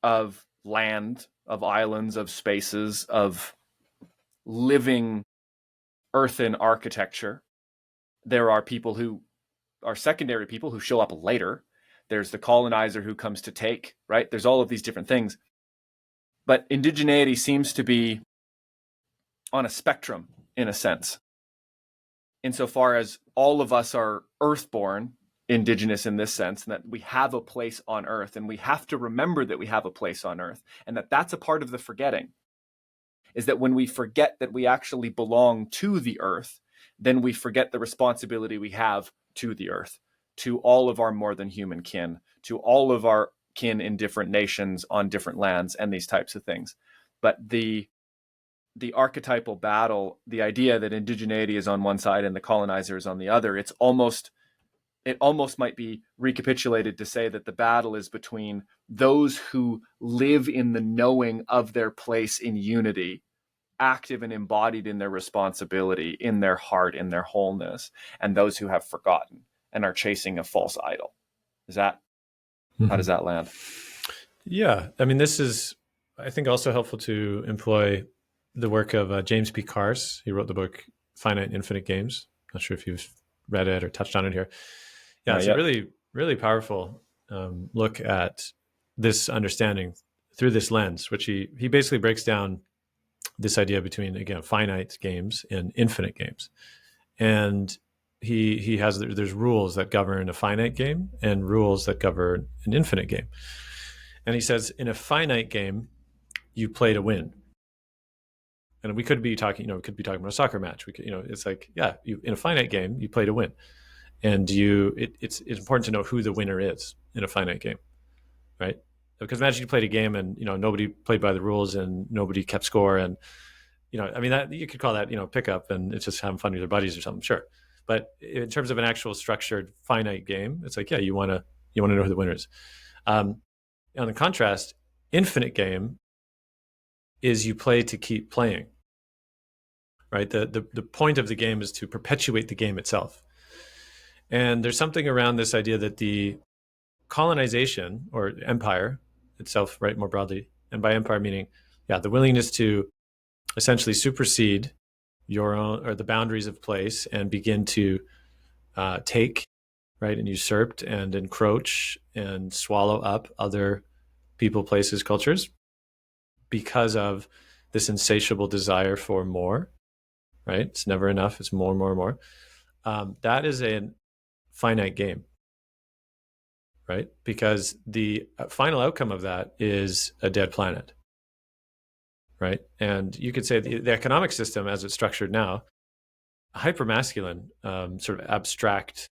of land, of islands, of spaces, of living earthen architecture. There are people who are secondary people who show up later. There's the colonizer who comes to take, right? There's all of these different things. But indigeneity seems to be on a spectrum, in a sense, insofar as all of us are earthborn, indigenous in this sense, and that we have a place on Earth, and we have to remember that we have a place on Earth, and that that's a part of the forgetting, is that when we forget that we actually belong to the Earth, then we forget the responsibility we have to the Earth, to all of our more than human kin, to all of our kin in different nations on different lands, and these types of things. But the archetypal battle, the idea that indigeneity is on one side and the colonizer is on the other, it almost might be recapitulated to say that the battle is between those who live in the knowing of their place in unity, active and embodied in their responsibility, in their heart, in their wholeness, and those who have forgotten and are chasing a false idol. How does that land? Yeah. I mean, this is, I think, also helpful to employ the work of James P. Carse. He wrote the book Finite and Infinite Games. Not sure if you've read it or touched on it here. Yeah, it's a really, really powerful look at this understanding through this lens, which he basically breaks down this idea between, again, finite games and infinite games. And he has, there's rules that govern a finite game and rules that govern an infinite game. And he says, in a finite game, you play to win. And we could be talking about a soccer match. We could, it's like, in a finite game, you play to win. And it's important to know who the winner is in a finite game, right? Because imagine you played a game and nobody played by the rules and nobody kept score, and I mean, that you could call that pickup, and it's just having fun with your buddies or something, sure. But in terms of an actual structured finite game, it's like, yeah, you want to know who the winner is. On the contrast, infinite game is you play to keep playing, right? The point of the game is to perpetuate the game itself. And there's something around this idea that the colonization or empire itself, right, more broadly, and by empire meaning, yeah, the willingness to essentially supersede your own or the boundaries of place and begin to take, right, and usurp and encroach and swallow up other people, places, cultures because of this insatiable desire for more, right? It's never enough. It's more, more, more. That is a finite game, right? Because the final outcome of that is a dead planet, right? And you could say the economic system as it's structured now, hyper-masculine, sort of abstract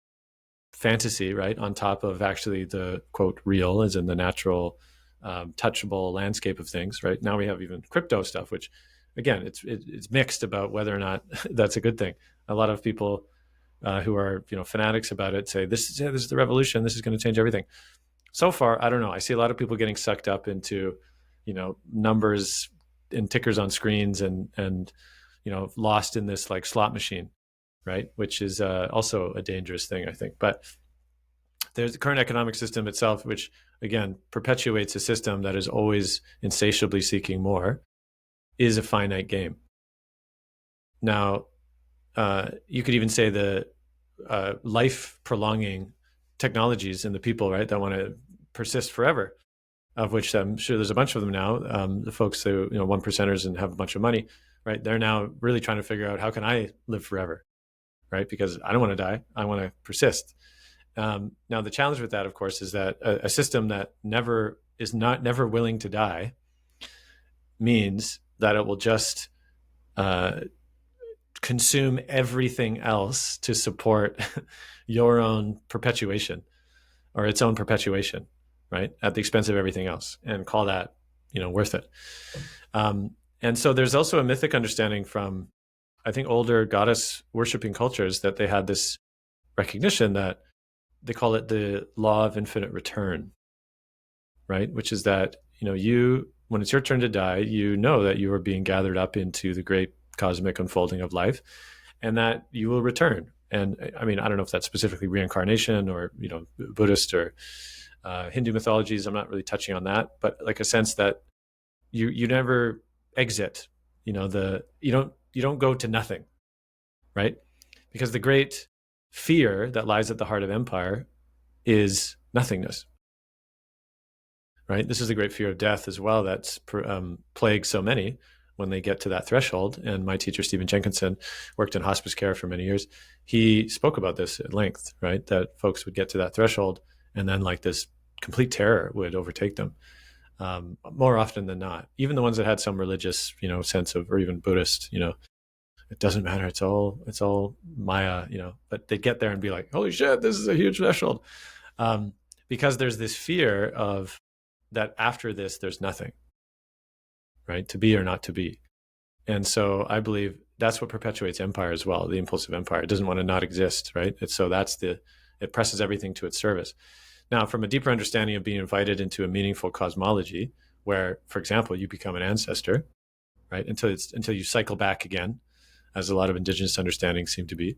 fantasy, right, on top of actually the, quote, real, as in the natural, touchable landscape of things, right? Now we have even crypto stuff, which, again, it's mixed about whether or not that's a good thing. A lot of people who are fanatics about it say this is the revolution. This is going to change everything. So far, I don't know. I see a lot of people getting sucked up into numbers and tickers on screens and lost in this like slot machine, right? Which is also a dangerous thing, I think. But there's the current economic system itself, which again perpetuates a system that is always insatiably seeking more, is a finite game. Now, you could even say the life prolonging technologies and the people, right, that want to persist forever, of which I'm sure there's a bunch of them now. The folks who, one percenters and have a bunch of money, right? They're now really trying to figure out, how can I live forever, right? Because I don't want to die. I want to persist. Now, the challenge with that, of course, is that a system that never willing to die means that it will just consume everything else to support your own perpetuation or its own perpetuation, right, at the expense of everything else, and call that worth it. And so there's also a mythic understanding from, I think, older goddess worshiping cultures, that they had this recognition that they call it the law of infinite return, right? Which is that, when it's your turn to die, that you are being gathered up into the great cosmic unfolding of life, and that you will return. And I mean, I don't know if that's specifically reincarnation or, Buddhist or Hindu mythologies. I'm not really touching on that, but like a sense that you never exit, you don't go to nothing, right? Because the great fear that lies at the heart of empire is nothingness, right? This is the great fear of death as well that's plagues so many when they get to that threshold. And my teacher, Stephen Jenkinson, worked in hospice care for many years. He spoke about this at length, right? That folks would get to that threshold and then like this complete terror would overtake them. More often than not, even the ones that had some religious, sense of, or even Buddhist, it doesn't matter. It's all Maya, but they'd get there and be like, holy shit, this is a huge threshold. Because there's this fear of that after this, there's nothing, right? To be or not to be. And so I believe that's what perpetuates empire as well. The impulsive empire. It doesn't want to not exist, right? It presses everything to its service. Now, from a deeper understanding of being invited into a meaningful cosmology, where, for example, you become an ancestor, right? Until you cycle back again, as a lot of indigenous understandings seem to be,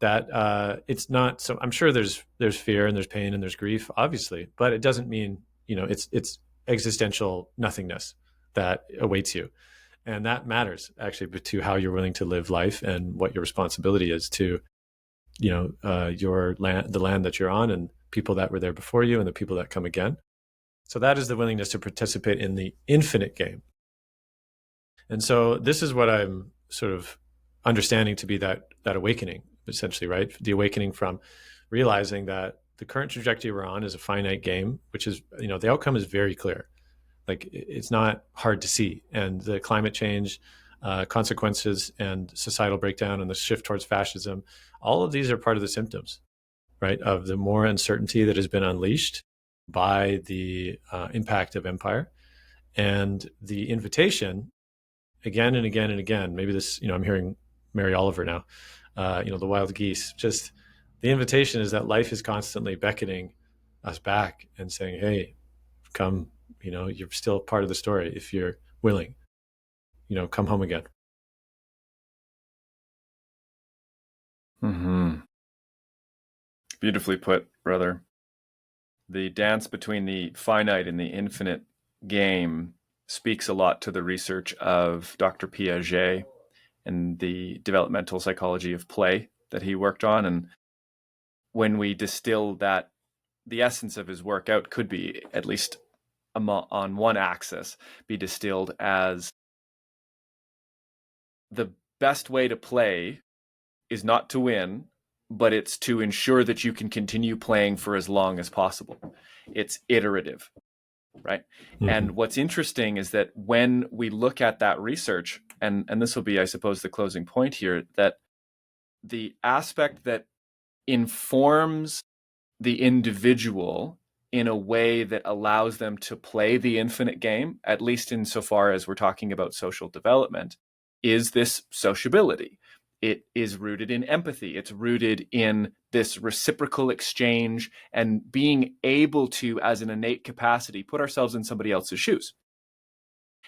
that it's not so. I'm sure there's fear and there's pain and there's grief, obviously, but it doesn't mean it's existential nothingness that awaits you, and that matters actually to how you're willing to live life and what your responsibility is to your land, the land that you're on, and people that were there before you and the people that come again. So that is the willingness to participate in the infinite game. And so this is what I'm sort of understanding to be that awakening, essentially, right? The awakening from realizing that the current trajectory we're on is a finite game, which is, the outcome is very clear. Like, it's not hard to see. And the climate change consequences and societal breakdown and the shift towards fascism, all of these are part of the symptoms. right, of the more uncertainty that has been unleashed by the impact of empire, and the invitation again and again and again. Maybe this, I'm hearing Mary Oliver now, the wild geese. Just the invitation is that life is constantly beckoning us back and saying, hey, come, you're still part of the story if you're willing, come home again. Mm-hmm. Beautifully put, brother. The dance between the finite and the infinite game speaks a lot to the research of Dr. Piaget and the developmental psychology of play that he worked on. And when we distill that, the essence of his work out could be, at least on one axis, be distilled as the best way to play is not to win, but it's to ensure that you can continue playing for as long as possible. It's iterative, right? Mm-hmm. And what's interesting is that when we look at that research, and this will be, I suppose, the closing point here, that the aspect that informs the individual in a way that allows them to play the infinite game, at least insofar as we're talking about social development, is this sociability. It is rooted in empathy. It's rooted in this reciprocal exchange and being able to, as an innate capacity, put ourselves in somebody else's shoes.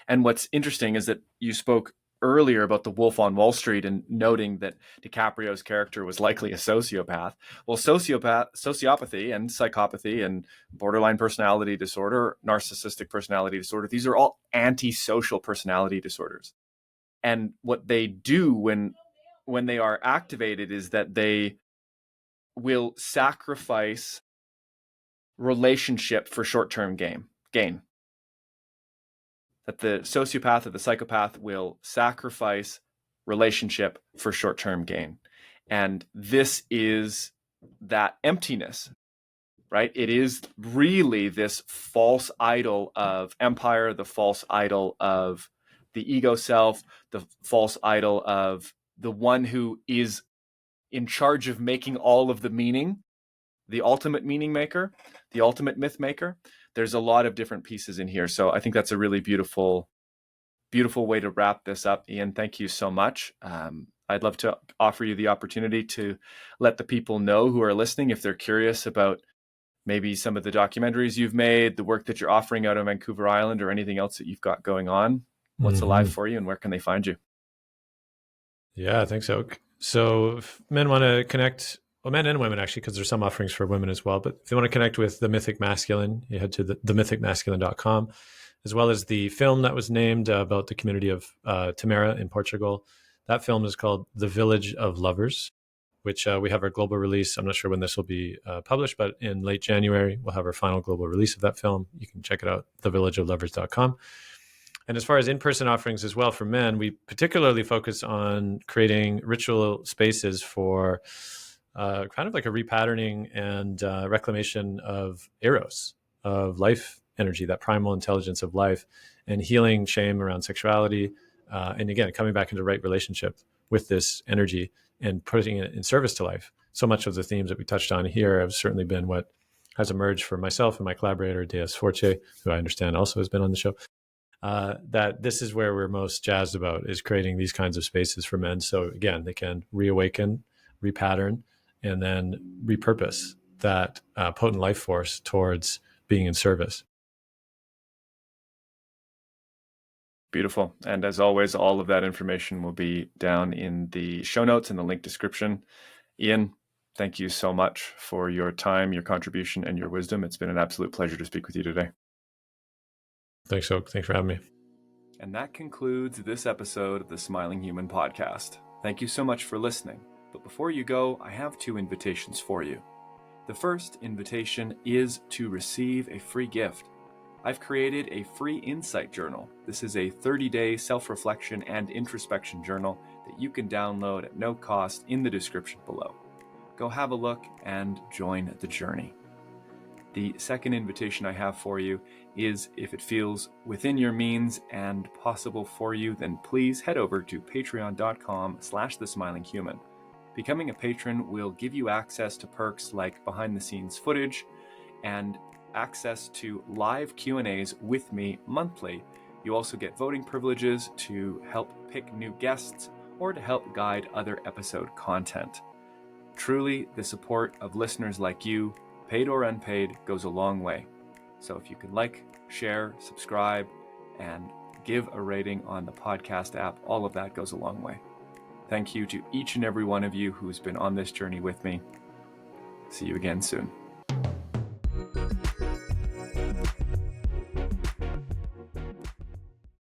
And what's interesting is that you spoke earlier about the Wolf on Wall Street and noting that DiCaprio's character was likely a sociopath. Well, sociopathy and psychopathy and borderline personality disorder, narcissistic personality disorder, these are all antisocial personality disorders. And what they do when they are activated is that they will sacrifice relationship for short-term gain. That the sociopath or the psychopath will sacrifice relationship for short-term gain. And this is that emptiness, right? It is really this false idol of empire, the false idol of the ego self, the false idol of the one who is in charge of making all of the meaning, the ultimate meaning maker, the ultimate myth maker. There's a lot of different pieces in here. So I think that's a really beautiful way to wrap this up. Ian, thank you so much. I'd love to offer you the opportunity to let the people know who are listening, if they're curious about maybe some of the documentaries you've made, the work that you're offering out on Vancouver Island, or anything else that you've got going on. What's alive for you and where can they find you? Yeah, thanks, Oak. So if men want to connect, well, men and women actually, because there's some offerings for women as well, but if they want to connect with the Mythic Masculine, you head to themythicmasculine.com, as well as the film that was named about the community of Tamera in Portugal. That film is called The Village of Lovers, which we have our global release. I'm not sure when this will be published, but in late January, we'll have our final global release of that film. You can check it out, thevillageoflovers.com. And as far as in-person offerings as well for men, we particularly focus on creating ritual spaces for kind of like a repatterning and reclamation of eros, of life energy, that primal intelligence of life, and healing shame around sexuality. And again, coming back into right relationship with this energy and putting it in service to life. So much of the themes that we touched on here have certainly been what has emerged for myself and my collaborator, Deus Forte, who I understand also has been on the show. That this is where we're most jazzed about, is creating these kinds of spaces for men. So again, they can reawaken, repattern, and then repurpose that potent life force towards being in service. Beautiful. And as always, all of that information will be down in the show notes and the link description. Ian, thank you so much for your time, your contribution, and your wisdom. It's been an absolute pleasure to speak with you today. Thanks, Oak. Thanks for having me. And that concludes this episode of the Smiling Human podcast. Thank you so much for listening. But before you go, I have 2 invitations for you. The first invitation is to receive a free gift. I've created a free insight journal. This is a 30-day self-reflection and introspection journal that you can download at no cost in the description below. Go have a look and join the journey. The second invitation I have for you is, if it feels within your means and possible for you, then please head over to patreon.com/thesmilinghuman. Becoming a patron will give you access to perks like behind-the-scenes footage and access to live Q&As with me monthly. You also get voting privileges to help pick new guests or to help guide other episode content. Truly, the support of listeners like you, paid or unpaid, goes a long way. So if you can like, share, subscribe, and give a rating on the podcast app, all of that goes a long way. Thank you to each and every one of you who's been on this journey with me. See you again soon.